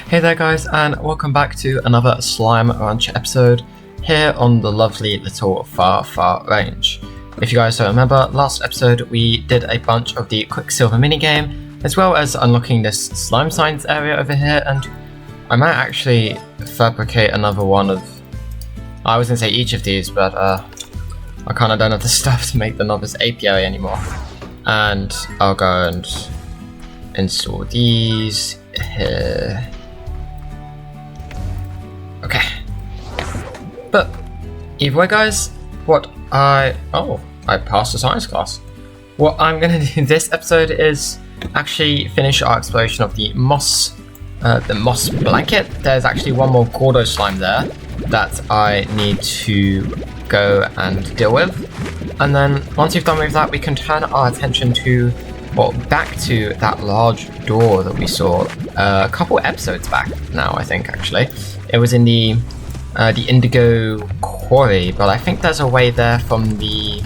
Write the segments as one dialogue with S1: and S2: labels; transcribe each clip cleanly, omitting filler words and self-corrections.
S1: Hey there guys, and welcome back to another Slime Ranch episode here on the lovely little far range. If you guys don't remember, last episode we did a bunch of the Quicksilver minigame, as well as unlocking this slime science area over here, and I might actually fabricate another one of, I was gonna say each of these, but I kinda don't have the stuff to make the novice apiary anymore. And I'll go and install these here. Okay. But either way guys, I passed the science class. What I'm gonna do this episode is actually finish our exploration of the moss blanket. There's actually one more Gordo slime there that I need to go and deal with. And then once we've done with that, we can turn our attention to, well, back to that large door that we saw a couple episodes back now, I think, actually. It was in the Indigo Quarry, but I think there's a way there from the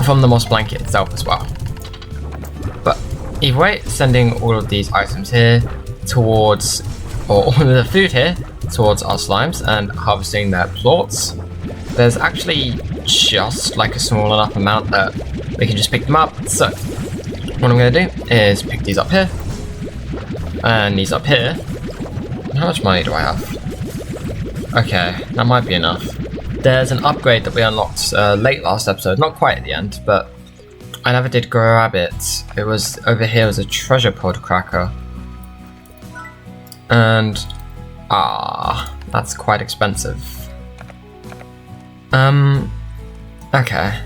S1: moss blanket itself as well. But either way, sending all of these items here towards, or all of the food here, towards our slimes and harvesting their plorts. There's actually just like a small enough amount that we can just pick them up. So what I'm going to do is pick these up here and these up here. How much money do I have? Okay, that might be enough. There's an upgrade that we unlocked late last episode, not quite at the end, but I never did grab it. It was over here as a treasure pod cracker. And that's quite expensive. Okay.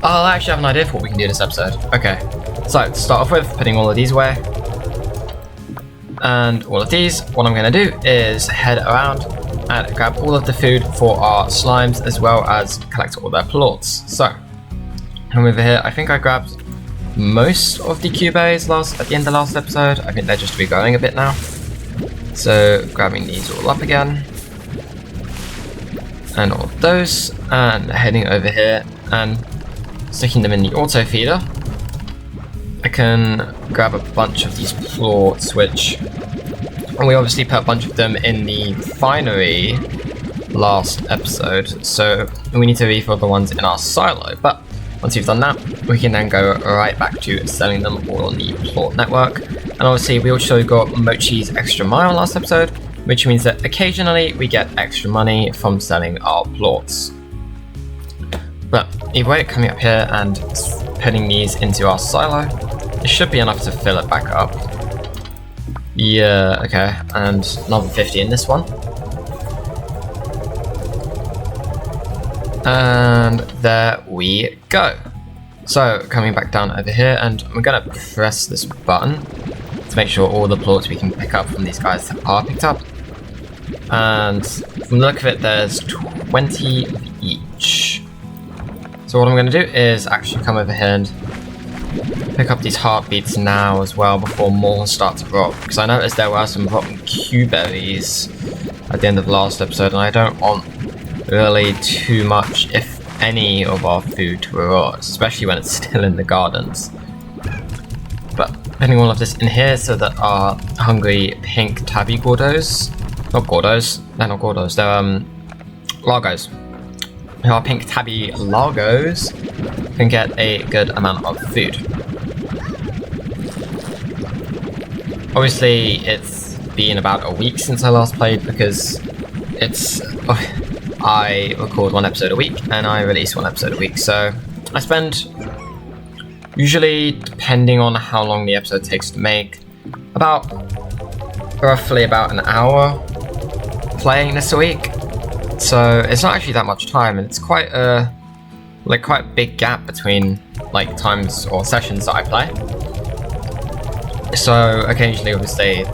S1: I actually have an idea for what we can do this episode. Okay, so to start off with, putting all of these away. And all of these, what I'm going to do is head around and grab all of the food for our slimes, as well as collect all their plorts. So, come over here. I think I grabbed most of the Q-berries at the end of last episode. I think they're just regrowing a bit now. So, grabbing these all up again. And all of those, and heading over here and sticking them in the auto feeder. I can grab a bunch of these plorts, and we obviously put a bunch of them in the finery last episode, so we need to refill the ones in our silo. But once we've done that, we can then go right back to selling them all on the plort network. And obviously we also got Mochi's extra mile last episode, which means that occasionally we get extra money from selling our plorts. But either way, coming up here and putting these into our silo, it should be enough to fill it back up. Yeah, okay, and another 50 in this one. And there we go. So, coming back down over here, and we're gonna press this button to make sure all the plorts we can pick up from these guys are picked up. And from the look of it, there's 20 of each. So what I'm going to do is actually come over here and pick up these heartbeats now as well, before more start to rot. Because I noticed there were some rotten Q-berries at the end of the last episode, and I don't want really too much, if any, of our food to rot, especially when it's still in the gardens. But putting all of this in here so that our hungry pink tabby Gordos, not Gordos, they're not Gordos, they're Largos. Our pink tabby Largos can get a good amount of food. Obviously, it's been about a week since I last played, because I record one episode a week and I release one episode a week. So I spend, usually, depending on how long the episode takes to make, roughly about an hour playing this a week. So it's not actually that much time, and it's quite a big gap between times or sessions that I play. So occasionally, obviously,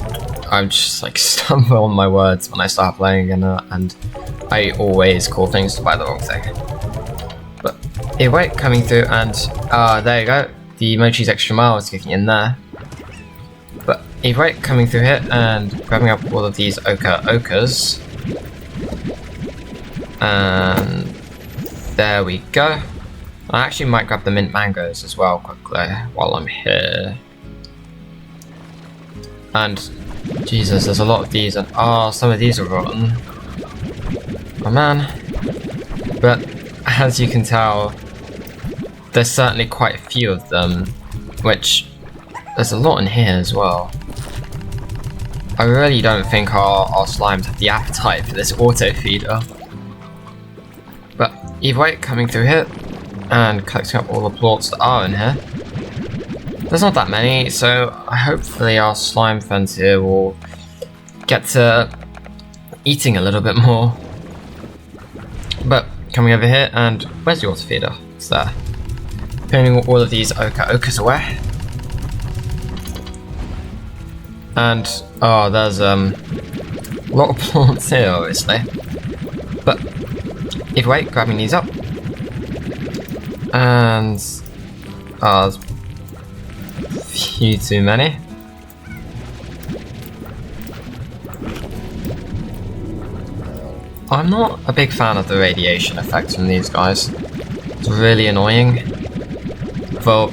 S1: I'm just stumble on my words when I start playing, and I always call things by the wrong thing. But anyway, coming through, and there you go. The Mochi's extra mile is kicking in there. But anyway, coming through here and grabbing up all of these ochres. And there we go. I actually might grab the mint mangoes as well quickly while I'm here. And Jesus, there's a lot of these, and some of these are rotten. Oh man. But as you can tell, there's certainly quite a few of them, which there's a lot in here as well. I really don't think our slimes have the appetite for this auto feeder. But either way, coming through here and collecting up all the plorts that are in here. There's not that many, so hopefully our slime friends here will get to eating a little bit more. But coming over here, and where's the auto feeder? It's there. Putting all of these ochres away. And there's a lot of plants here, obviously. But either way, grabbing these up. And there's a few too many. I'm not a big fan of the radiation effects from these guys. It's really annoying. For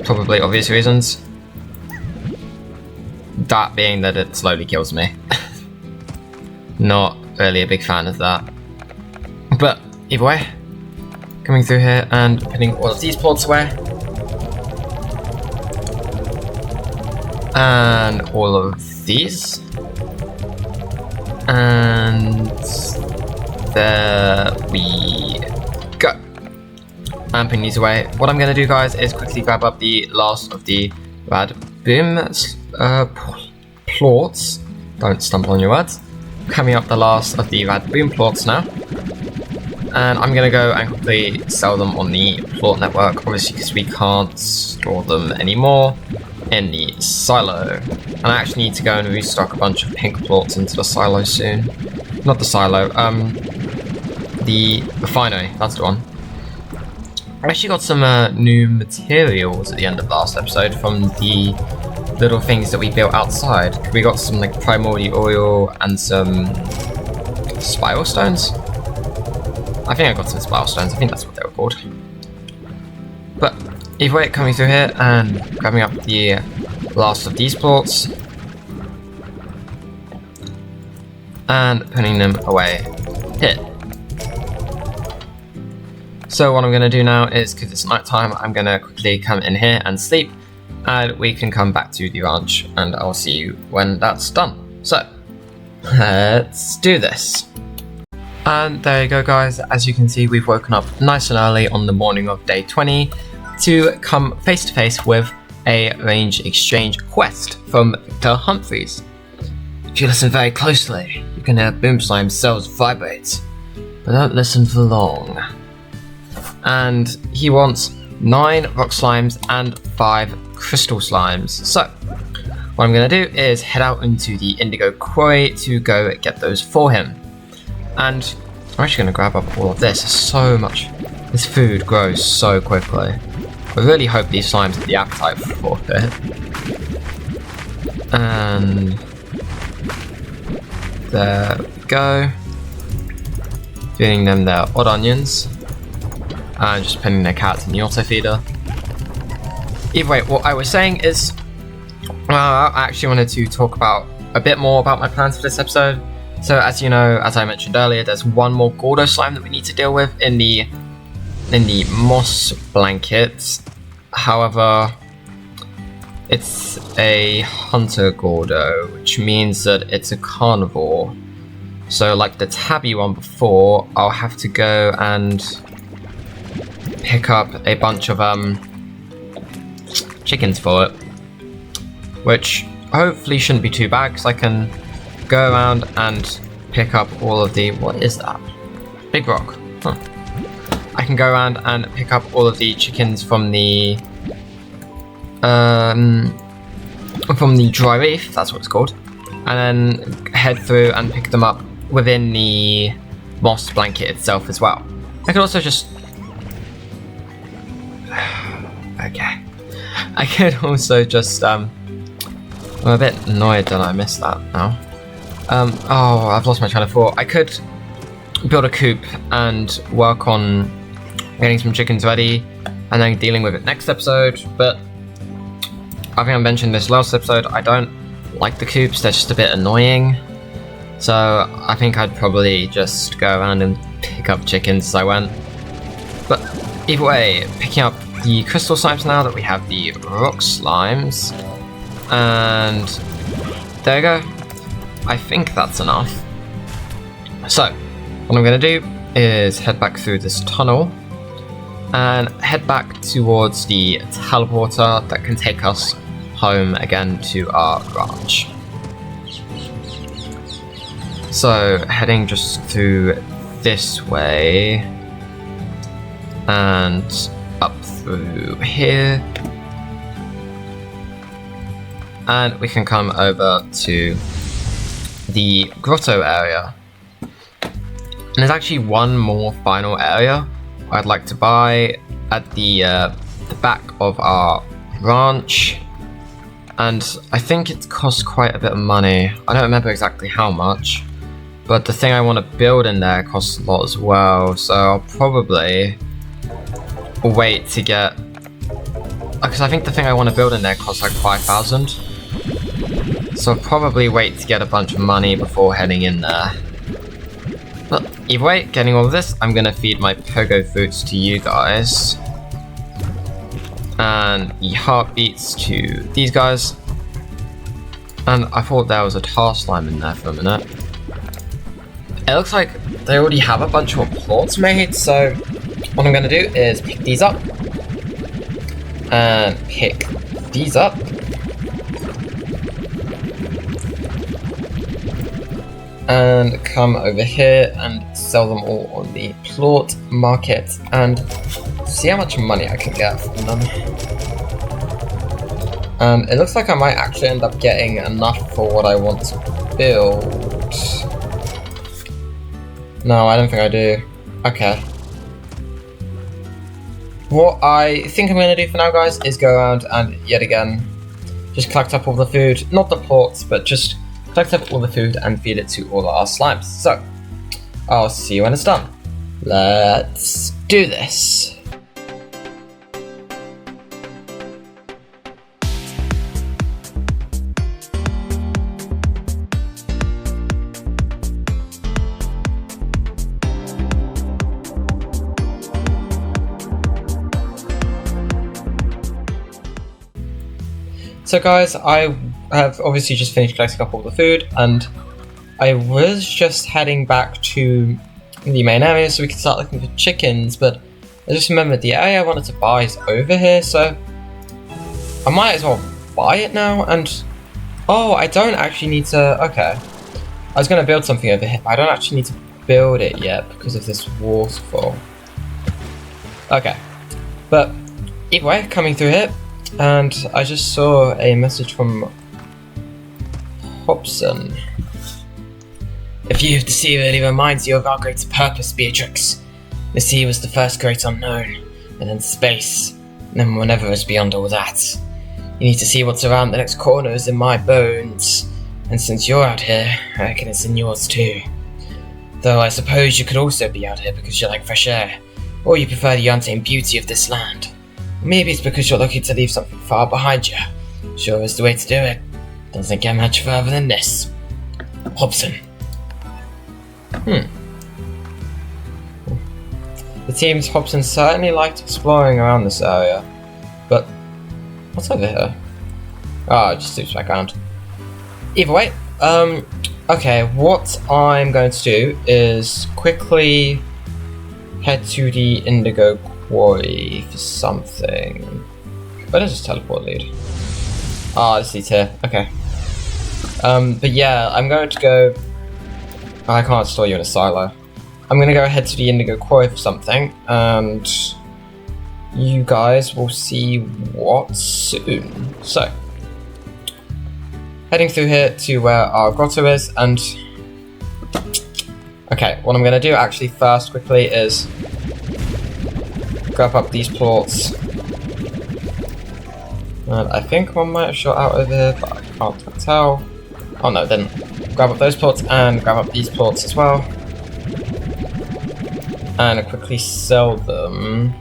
S1: probably obvious reasons. That being that it slowly kills me. Not really a big fan of that. But either way, coming through here and putting all of these plorts away. And all of these. And there we go. And putting these away. What I'm going to do, guys, is quickly grab up the last of the rad boom plorts. Don't stumble on your words. Coming up the last of the rad boom plorts now. And I'm going to go and quickly sell them on the plort network, obviously because we can't store them anymore in the silo. And I actually need to go and restock a bunch of pink plorts into the silo soon. Not the silo, the refinery, that's the one. I actually got some new materials at the end of last episode from the little things that we built outside. We got some like primordial oil and some spiral stones. I think I got some spiral stones, I think that's what they were called. But either way, coming through here and grabbing up the last of these plorts and putting them away here. So what I'm going to do now is, because it's night time, I'm going to quickly come in here and sleep, and we can come back to the ranch and I'll see you when that's done. So let's do this. And there you go, guys. As you can see, we've woken up nice and early on the morning of day 20 to come face to face with a range exchange quest from Victor Humphreys. If you listen very closely, you can hear Boom Slime's cells vibrate, but don't listen for long. And he wants 9 rock slimes and 5 crystal slimes. So what I'm going to do is head out into the indigo quarry to go get those for him. And I'm actually going to grab up all of this. There's so much. This food grows so quickly. I really hope these slimes have the appetite for it. And there we go. Feeding them their odd onions. And just putting their cats in the auto feeder. Either way, what I was saying is, I actually wanted to talk about a bit more about my plans for this episode. So as you know, as I mentioned earlier, there's one more Gordo slime that we need to deal with in the moss blanket. However, it's a hunter Gordo, which means that it's a carnivore. So like the tabby one before, I'll have to go and pick up a bunch of chickens for it, which hopefully shouldn't be too bad, because I can go around and pick up all of the, what is that? Big rock. Huh. I can go around and pick up all of the chickens from the dry reef, that's what it's called, and then head through and pick them up within the moss blanket itself as well. I could also just okay. I could also just I'm a bit annoyed that I missed that now. Oh, I've lost my train of thought. I could build a coop and work on getting some chickens ready and then dealing with it next episode, but I think I mentioned this last episode, I don't like the coops, they're just a bit annoying. So I think I'd probably just go around and pick up chickens as I went. But either way, picking up the crystal slimes now that we have the rock slimes. And there you go. I think that's enough. So, what I'm going to do is head back through this tunnel and head back towards the teleporter that can take us home again to our ranch. So, heading just through this way and up through here, and we can come over to the grotto area. And there's actually one more final area I'd like to buy at the back of our ranch, and I think it costs quite a bit of money. I don't remember exactly how much, but the thing I want to build in there costs a lot as well, so I'll probably wait to get, because I think the thing I want to build in there costs like 5,000, so I'll probably wait to get a bunch of money before heading in there. But either way, getting all of this, I'm going to feed my pogo fruits to you guys, and the heartbeats to these guys. And I thought there was a tar slime in there for a minute. It looks like they already have a bunch more plorts made, so what I'm going to do is pick these up and pick these up. And come over here and sell them all on the plort market and see how much money I can get from them. It looks like I might actually end up getting enough for what I want to build. No, I don't think I do. Okay. What I think I'm going to do for now, guys, is go around and yet again just collect up all the food. Not the plorts, but just collect up all the food and feed it to all our slimes. So, I'll see you when it's done. Let's do this. So guys, I have obviously just finished collecting up all the food, and I was just heading back to the main area so we can start looking for chickens, but I just remembered the area I wanted to buy is over here, so I might as well buy it now. And oh, I don't actually need to, okay, I was going to build something over here, but I don't actually need to build it yet because of this waterfall. Okay, but either way, coming through here, and I just saw a message from Hobson. If you, the sea really reminds you of our greater purpose, Beatrix. The sea was the first great unknown, and then space, and then whatever is beyond all that. You need to see what's around the next corner is in my bones, and since you're out here, I reckon it's in yours too. Though I suppose you could also be out here because you like fresh air, or you prefer the untamed beauty of this land. Maybe it's because you're looking to leave something far behind you. Sure is the way to do it. Doesn't get much further than this. Hobson. It seems Hobson certainly liked exploring around this area. But what's over here? Oh, it just loops back around. Either way, okay, what I'm going to do is quickly head to the indigo quarry for something. Where does this teleport lead? Ah, this leads here. Okay. But yeah, I'm going to go. I can't store you in a silo. I'm going to go ahead to the indigo quarry for something, and you guys will see what soon. So, heading through here to where our grotto is, and okay, what I'm going to do actually first quickly is grab up these plorts. And I think one might have shot out over here, but I can't tell. Oh no, then grab up those plorts and grab up these plorts as well. And quickly sell them.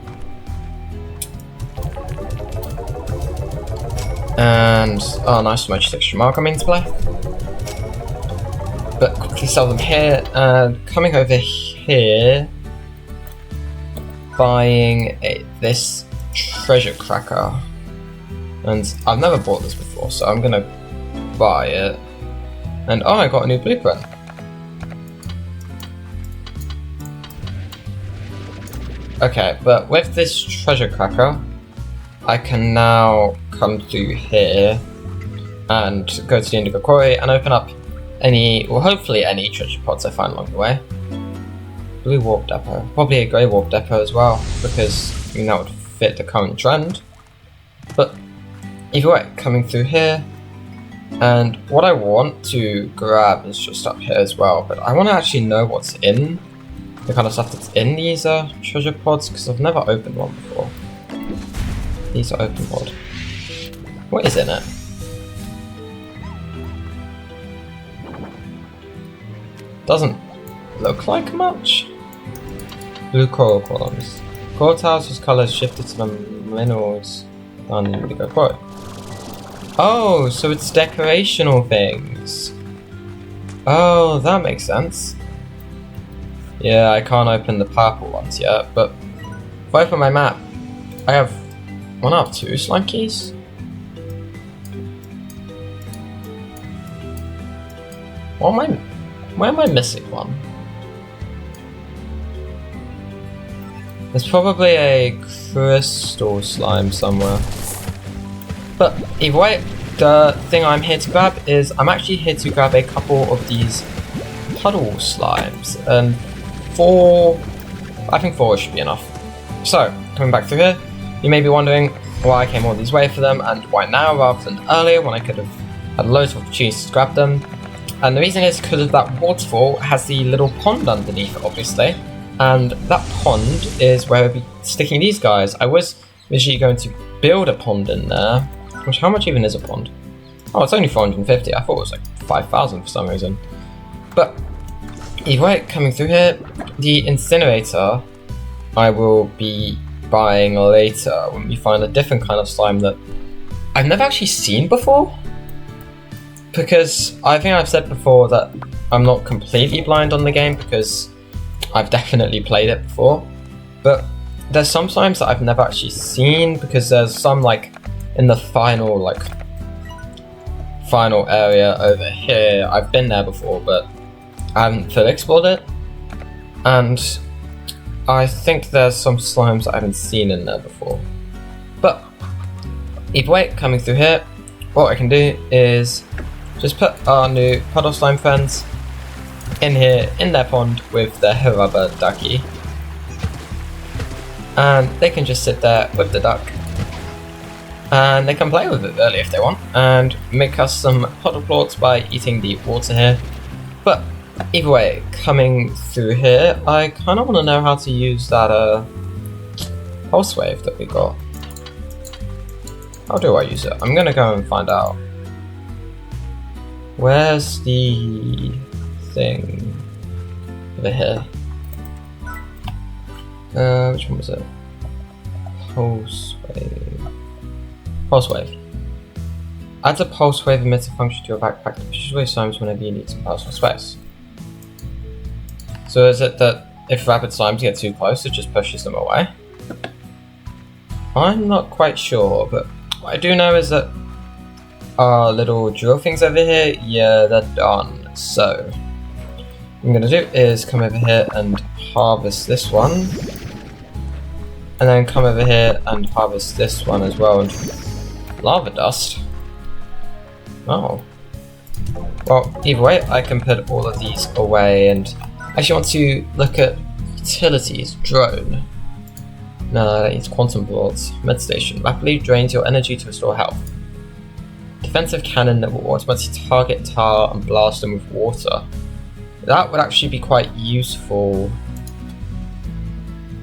S1: And, oh nice, much texture mark coming into play. But quickly sell them here, and coming over here, buying this treasure cracker. And I've never bought this before, so I'm gonna buy it. And oh, I got a new blueprint. Okay, but with this treasure cracker, I can now come through here and go to the Indigo Quarry and open up any, well hopefully any treasure pods I find along the way. Blue warp depot, probably a grey warp depot as well, because I mean that would fit the current trend. But either way, coming through here, and what I want to grab is just up here as well, but I want to actually know what's in the kind of stuff that's in these treasure pods, because I've never opened one before. These are open pod. What is in it? Doesn't look like much. Blue coral columns. Coral tiles whose colours shifted to the minerals on the Indigo Quarry. Oh, so it's decorational things. Oh, that makes sense. Yeah, I can't open the purple ones yet, but if I open my map, I have one out of two slime keys. Where am I missing one? There's probably a crystal slime somewhere. But either way, the thing I'm here to grab is I'm actually here to grab a couple of these puddle slimes, and I think 4 should be enough. So, coming back through here, you may be wondering why I came all this way for them and why now rather than earlier when I could have had loads of opportunities to grab them. And the reason is because that waterfall has the little pond underneath it, obviously. And that pond is where I'll be sticking these guys. I was initially going to build a pond in there. Which, how much even is a pond? Oh, it's only 450. I thought it was like 5,000 for some reason. But either way, coming through here, the incinerator I will be buying later when we find a different kind of slime that I've never actually seen before. Because I think I've said before that I'm not completely blind on the game because I've definitely played it before. But there's some slimes that I've never actually seen, because there's some like in the final area over here. I've been there before, but I haven't fully explored it. And I think there's some slimes I haven't seen in there before. But either way, coming through here, what I can do is just put our new puddle slime friends in here in their pond with their rubber ducky. And they can just sit there with the duck. And they can play with it really if they want, and make us some puddle plorts by eating the water here. But either way, coming through here, I kind of want to know how to use that pulse wave that we got. How do I use it? I'm gonna go and find out. Where's the thing? Over here. Which one was it? Pulse wave. Pulse wave. Adds a pulse wave emitter function to your backpack to push away slimes whenever you need some personal space. So is it that if rapid slimes get too close, it just pushes them away? I'm not quite sure, but what I do know is that our little drill things over here, yeah, they're done. So what I'm gonna do is come over here and harvest this one, and then come over here and harvest this one as well. And lava dust. Oh. Well, either way, I can put all of these away, and I actually want to look at utilities. Drone. No, that needs quantum plorts. Med station. Rapidly drains your energy to restore health. Defensive cannon that will automatically target tar and blast them with water. That would actually be quite useful.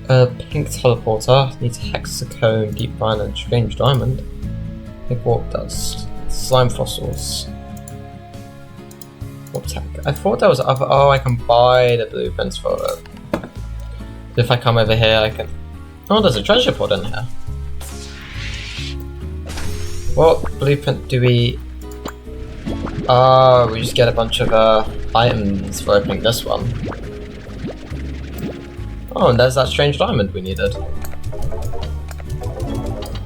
S1: Pink teleporter needs hexacomb, deep brine, and strange diamond. Big warp dust. Slime fossils. Warp tech. I thought there was other. Oh, I can buy the blueprints for it. If I come over here, I can. Oh, there's a treasure pod in here. What blueprint do we... we just get a bunch of items for opening this one. Oh, and there's that strange diamond we needed.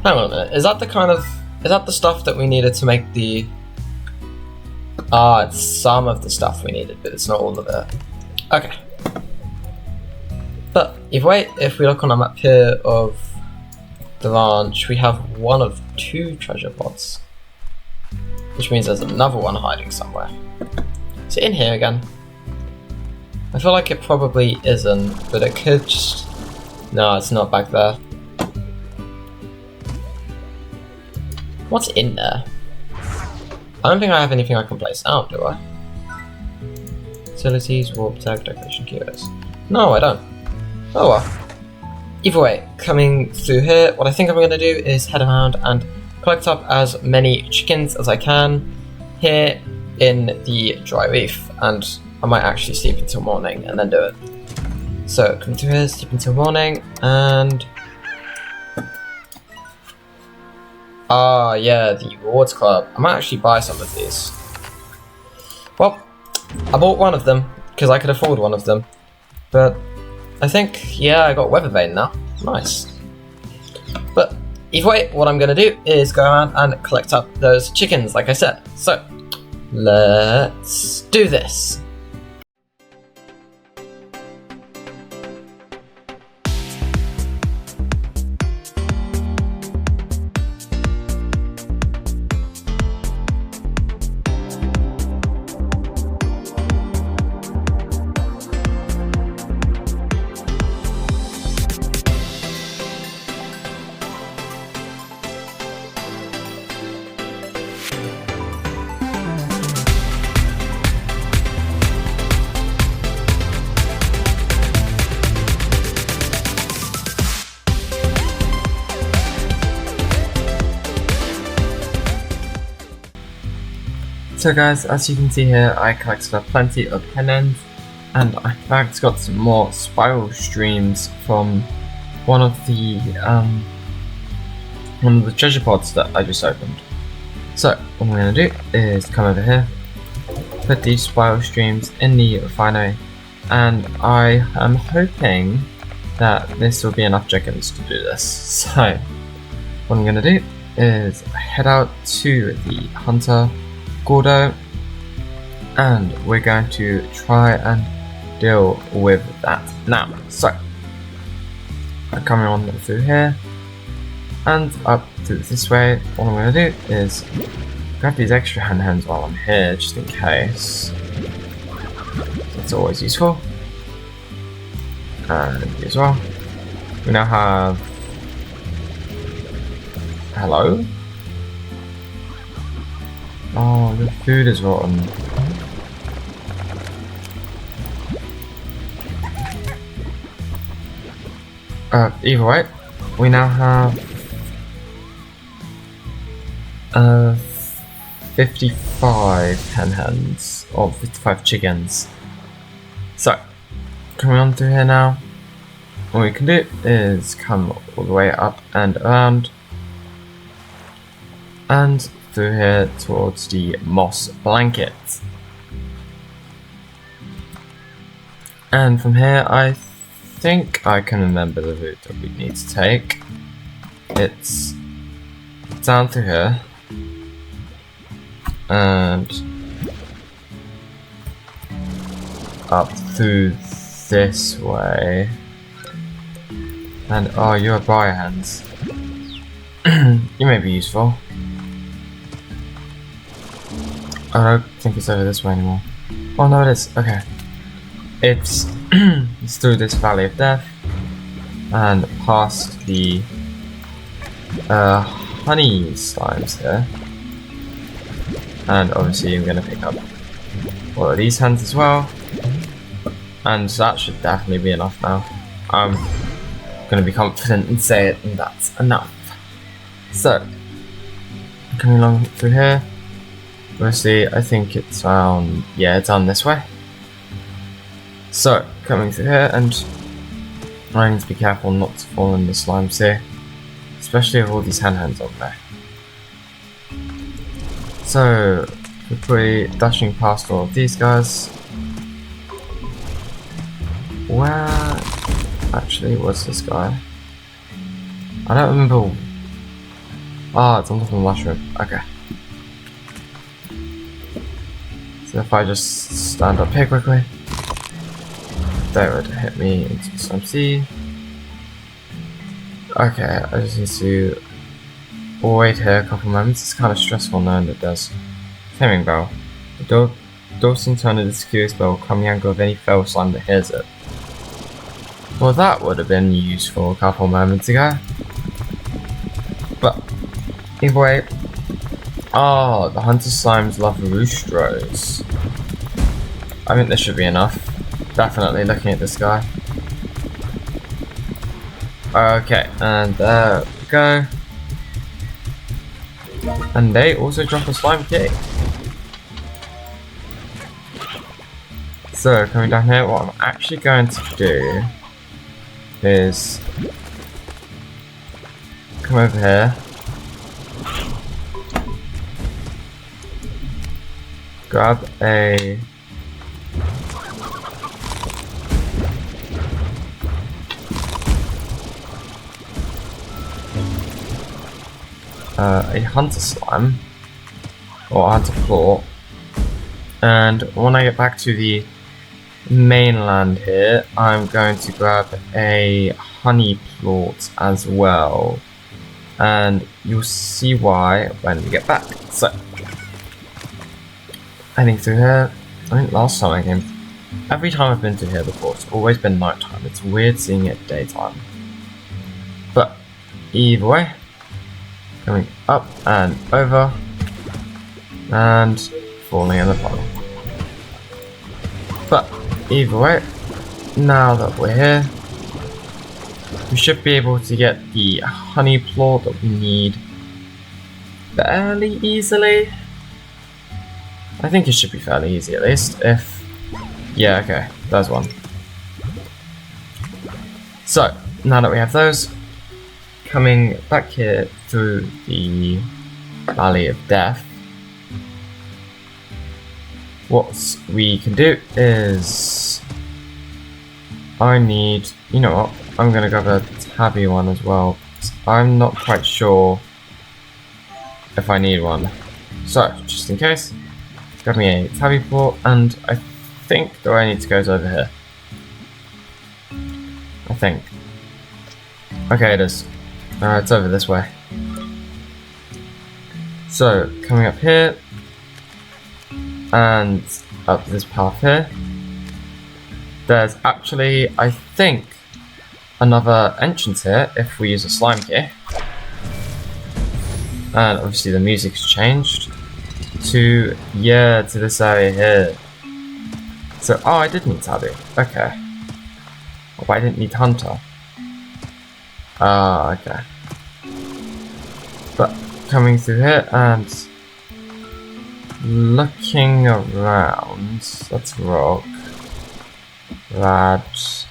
S1: Hang on a minute, is that the stuff that we needed to make the... it's some of the stuff we needed, but it's not all of it. Okay. But if we look on a map here of the ranch, we have one of 2 treasure pods. Which means there's another one hiding somewhere. Is it in here again? I feel like it probably isn't, but it could just... No, it's not back there. What's in there? I don't think I have anything I can place out, do I? Facilities, warp tag, decoration cures. No, I don't. Oh well. Either way, coming through here, what I think I'm going to do is head around and collect up as many chickens as I can here in the dry reef, and I might actually sleep until morning and then do it. So, come through here, sleep until morning, and... yeah, the rewards club. I might actually buy some of these. Well, I bought one of them, because I could afford one of them. But, I think, yeah, I got weather vane now. Nice. But, either way, what I'm going to do is go around and collect up those chickens, like I said. So, let's do this. So guys, as you can see here, I collected up plenty of hen ends, and I in fact got some more spiral streams from one of the treasure pods that I just opened. So what I'm going to do is come over here, put these spiral streams in the refinery, and I am hoping that this will be enough chickens to do this. So what I'm going to do is head out to the hunter Gordo, and we're going to try and deal with that now. So I'm coming on through here and up through this way. What I'm going to do is grab these extra hen hens while I'm here, just in case. That's always useful. And you as well. We now have... Hello? Oh, the food is rotten. Either way, we now have 55 hen hens, or 55 chickens. So, coming on through here now, what we can do is come all the way up and around, and through here towards the moss blanket. And from here, I think I can remember the route that we need to take. It's down through here, and up through this way. And oh, you're briar hands. You may be useful. I don't think it's over this way anymore. Oh no, it is. Okay. It's it's through this valley of death and past the honey slimes here. And obviously I'm gonna pick up all of these hands as well. And that should definitely be enough now. I'm gonna be confident and say it, and that's enough. So, coming along through here. Obviously, I think it's around, yeah, it's on this way. So, coming through here, and I need to be careful not to fall in the slimes here, especially with all these hand hands on there. So, quickly dashing past all of these guys. Where actually was this guy? I don't remember. Ah, it's on top of the mushroom. Okay. So if I just stand up here quickly, they would hit me into some sea. Okay, I just need to wait here a couple moments. It's kind of stressful knowing that there's Flaming Bell. The door seems to under this curious bell come the angle of any fell slime that hears it. Well, that would have been useful a couple moments ago. But either way, oh, the hunter slimes love roostros. I think this should be enough. Definitely looking at this guy. Okay, and there we go. And they also drop a slime key. So coming down here, what I'm actually going to do is come over here, grab a hunter slime or hunter plort, and when I get back to the mainland here, I'm going to grab a honey plort as well, and you'll see why when we get back. So heading through here, I think last time I came, every time I've been through here before, it's always been nighttime. It's weird seeing it daytime, but either way, coming up and over and falling in the puddle. But either way, now that we're here, we should be able to get the honey plort that we need fairly easily. I think it should be fairly easy at least. If, yeah, okay, there's one. So now that we have those, coming back here through the Valley of Death, what we can do is, I need, you know what, I'm gonna grab a tabby one as well. I'm not quite sure if I need one. So, just in case, grab me a tabby plort, and I think the way I need to go is over here. I think. Okay, it is. It's over this way. So, coming up here, and up this path here, there's actually, I think, another entrance here if we use a slime key. And obviously the music's changed to, yeah, to this area here. So, oh, I did need Tabby. Okay. Oh, but I didn't need Hunter. Ah, okay. But coming through here and looking around, that's rock. That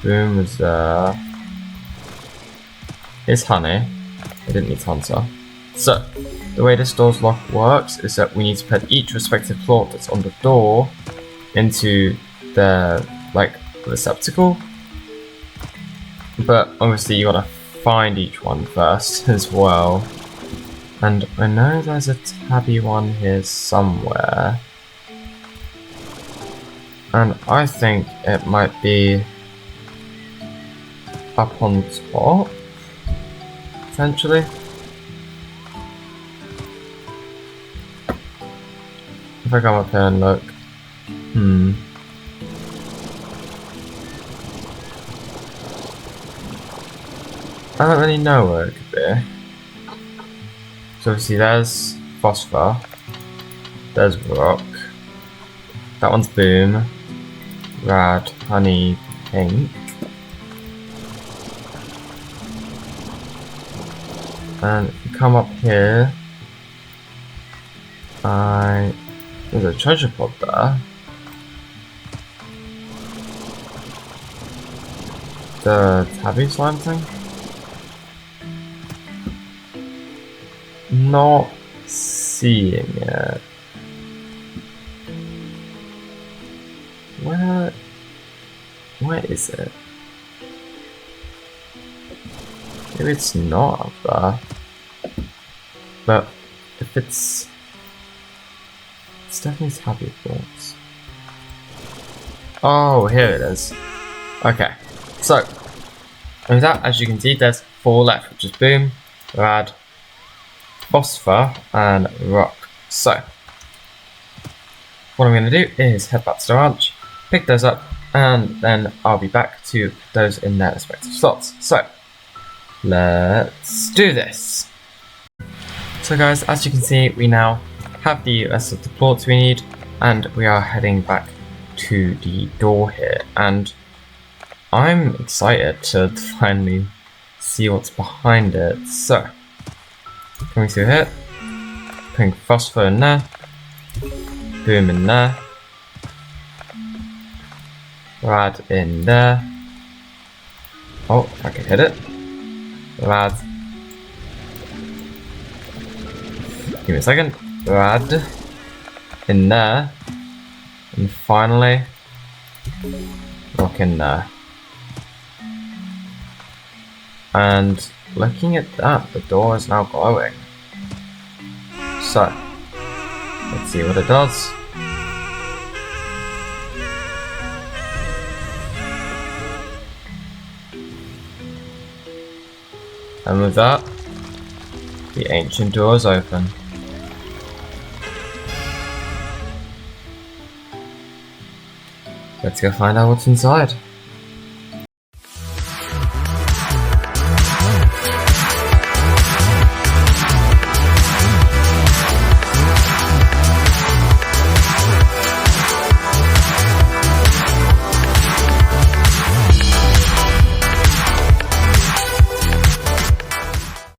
S1: boom is there. Here's honey. I didn't need Hunter. So, the way this door's lock works is that we need to put each respective plort that's on the door into the, like, receptacle. But obviously you gotta find each one first as well. And I know there's a tabby one here somewhere. And I think it might be up on top, potentially. If I come up here and look. I don't really know where it could be. So obviously there's phosphor. There's rock. That one's boom. Rad, honey, pink. And if you come up here, there's a treasure pod there. The tabby slime thing? Not seeing it. Where is it? Maybe it's not up there. But if it's definitely happy thoughts. Oh, here it is. Okay, so with that, as you can see, there's 4 left, which is boom, rad, phosphor, and rock. So what I'm going to do is head back to the ranch, pick those up, and then I'll be back to put those in their respective slots. So let's do this. So guys, as you can see, we now have the rest of the plorts we need, and we are heading back to the door here, and I'm excited to finally see what's behind it. So coming through here, putting phosphor in there, boom in there, rad in there. Oh, if I can hit it. Rad. Give me a second. Rad in there, and finally rock in there. And looking at that, the door is now glowing. So let's see what it does. And with that, the ancient door is open. Let's go find out what's inside.